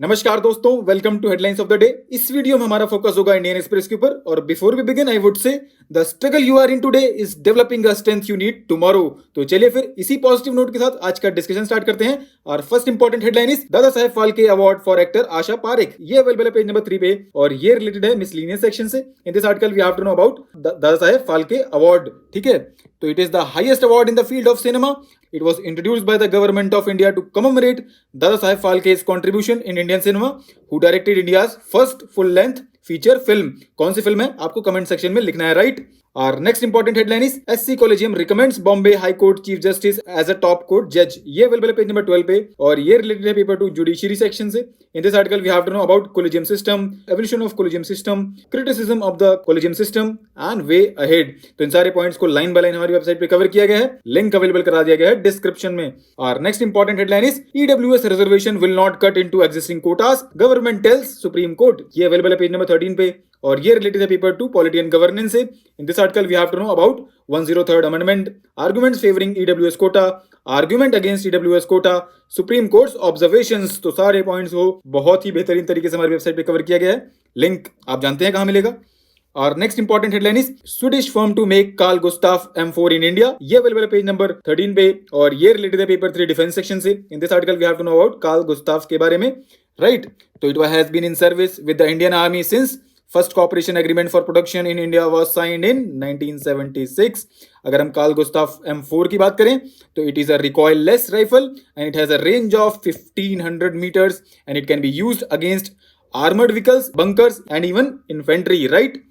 नमस्कार दोस्तों, welcome to headlines of the day. इस वीडियो में हमारा फोकस होगा इंडियन एक्सप्रेस के ऊपर। और before we begin I would say the struggle you are in today is developing a strength you need tomorrow. तो चलिए फिर इसी पॉजिटिव नोट के साथ आज का डिस्कशन स्टार्ट करते हैं। और फर्स्ट इंपॉर्टेंट हेडलाइन इज दादा Saheb Phalke award for actor Asha Parekh. ये अवेलेबल है पेज नंबर 3 पे और ये रिलेटेड है मिसलिनियस सेक्शन से। In this article we have to know about Dada Saheb Phalke award. ठीक है, तो it is the highest award in the field of cinema. It was introduced by the government of India to commemorate Dada Saheb Phalke's contribution in Indian cinema, who directed India's first full-length feature film. कौन सी film है आपको comment section में लिखना है, right? और next important headline is SC collegium recommends Bombay high court chief justice as a top court जज. ये available है पेज नंबर 12 पे और ये रिलेटेड है पेपर 2 जुडिशरी सेक्शन से. In this article we have to know about collegium system, evolution of collegium system, criticism of the collegium system and way ahead. तो इन सारे पॉइंट्स को लाइन बाय लाइन हमारी वेबसाइट पे cover किया गया है. लिंक अवेलेबल करा दिया गया है डिस्क्रिप्शन में. और next important headline is EWS reservation will not cut into existing quotas, government tells supreme court. ये अवेलेबल है पेज नंबर 13 पे और ये रिलेटेड है पेपर 2 पॉलिटी एंड गवर्नेंस से. In this article we have to know about 103rd amendment, arguments favouring EWS quota, argument against EWS quota, supreme court's observations. तो सारे points को बहुत ही बेहतरीन तरीके से हमारी वेबसाइट पे कवर किया गया है. लिंक आप जानते हैं कहां मिलेगा. और next important headline is Swedish firm to make Carl Gustaf M4 in India. ये अवेलेबल है पेज नंबर 13 पे और ये रिलेटेड है पेपर 3 डिफेंस सेक्शन से. In this article we have to know about Carl Gustaf के बारे में, राइट? तो it has been in service with the Indian army since first cooperation agreement for production in India was signed in 1976. अगर हम Karl Gustaf M4 की बात करें तो it is a recoilless rifle and it has a range of 1500 metres and it can be used against armoured vehicles, bunkers and even infantry, right?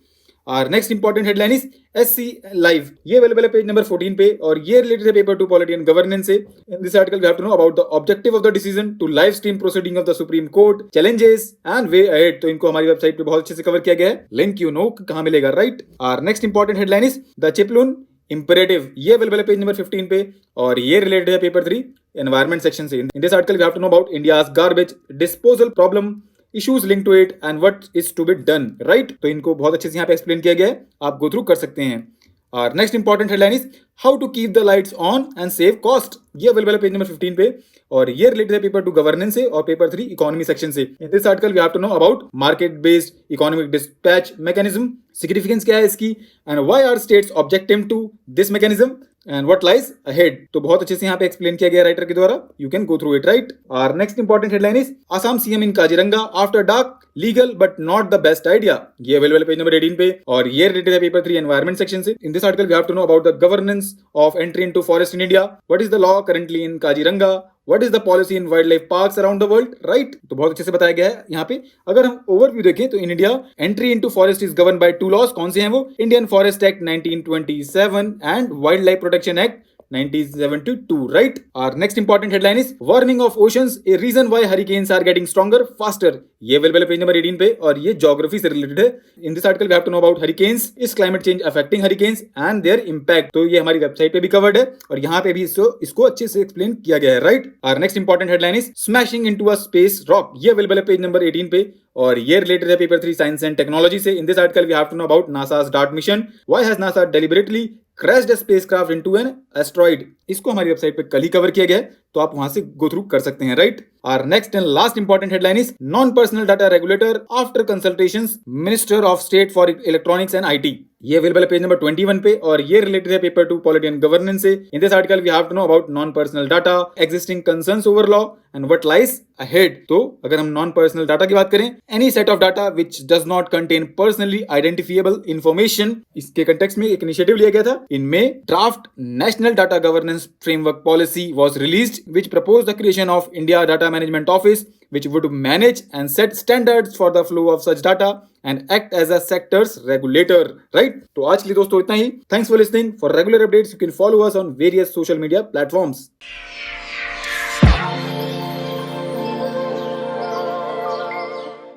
और next important headline is SC live. ये available है page number 14 पे और ये related है paper 2 polity and governance से. In this article we have to know about the objective of the decision to live stream proceeding of the supreme court, challenges and way ahead. तो इनको हमारी website पे बहुत अच्छे से cover किया गया है. लिंक यू नो कहां मिलेगा, राइट? और next important headline is the Chiplun imperative. ये अवेलेबल है पेज नंबर 15 पे और ये रिलेटेड है पेपर 3 एनवायरमेंट सेक्शन से. In this article we have to know about India's garbage disposal problem, issues link to it and what is to be done, right? तो इनको बहुत अच्छे से यहाँ पे एक्सप्लेन किया गया है, आप गो थ्रू कर सकते हैं. और next important headline is how to keep the lights on and save cost. ये अवेलेबल है पेज नंबर 15 पे और ये रिलेटेड है पेपर 2 गवर्नेंस से और पेपर 3 इकोनॉमी सेक्शन से. In this article we have to know about market based economic dispatch mechanism, significance क्या है इसकी and why are states objective to this mechanism and what lies ahead. तो बहुत अच्छे से यहाँ पे एक्सप्लेन किया गया राइटर के द्वारा. You can go through it, right? और next important headline is Assam CM in Kaziranga after dark, legal but not the best idea. ये अवेलेबल है पेज नंबर 18 पे और ये रिलेटेड है पेपर 3 एनवायरमेंट सेक्शन से. In this article we have to know about the governance of entry into forest in India, what is the law currently in Kaziranga, what is the policy in wild life parks around the world, right? तो बहुत अच्छे से बताया गया है यहाँ पे. अगर हम ओवरव्यू देखें तो in India entry into forest is govern by 2 laws. कौन से हैं वो? Indian forest act 1927 and wild life protection act 1972, right? Our next important headline is warming of oceans, a reason why hurricanes are getting stronger faster. ये available है page number 18 पे और ये geography से रिलेटेड है. In this article we have to know about hurricanes, is climate change affecting hurricanes and their impact. तो ये हमारी वेबसाइट पे भी कवर्ड है और यहाँ पे भी इसको अच्छे से एक्सप्लेन किया गया है, राइट? और next important headline is smashing into a space rock. ये अवेलेबल है पेज नंबर 18 पे और ये रिलेटेड है पेपर 3 साइंस एंड टेक्नोलॉजी से. In this article we have to know about NASA's DART mission, why has NASA deliberately crashed a spacecraft into an asteroid. इसको हमारी website पे कल ही कवर किया गया है तो आप वहां से गो थ्रू कर सकते हैं, राइट? और next and last important headline is non personal data regulator after consultations minister of state for electronics and IT. ये अवेलेबल है पेज नंबर 21 पे और ये रिलेटेड है पेपर 2 पॉलिटी एंड गवर्नेंस से. In this article we have to know about non personal data, existing concerns over law and what lies ahead. तो अगर हम नॉन पर्सनल डाटा की बात करें, any set of data which does not contain personally identifiable information. इसके context में एक initiative लिया गया था. इनमें draft national data governance framework policy was released which proposed the creation of India data management office which would manage and set standards for the flow of such data and act as a sector's regulator, right? तो आज के लिए दोस्तों इतना ही. Thanks for listening. For regular updates you can follow us on various social media platforms.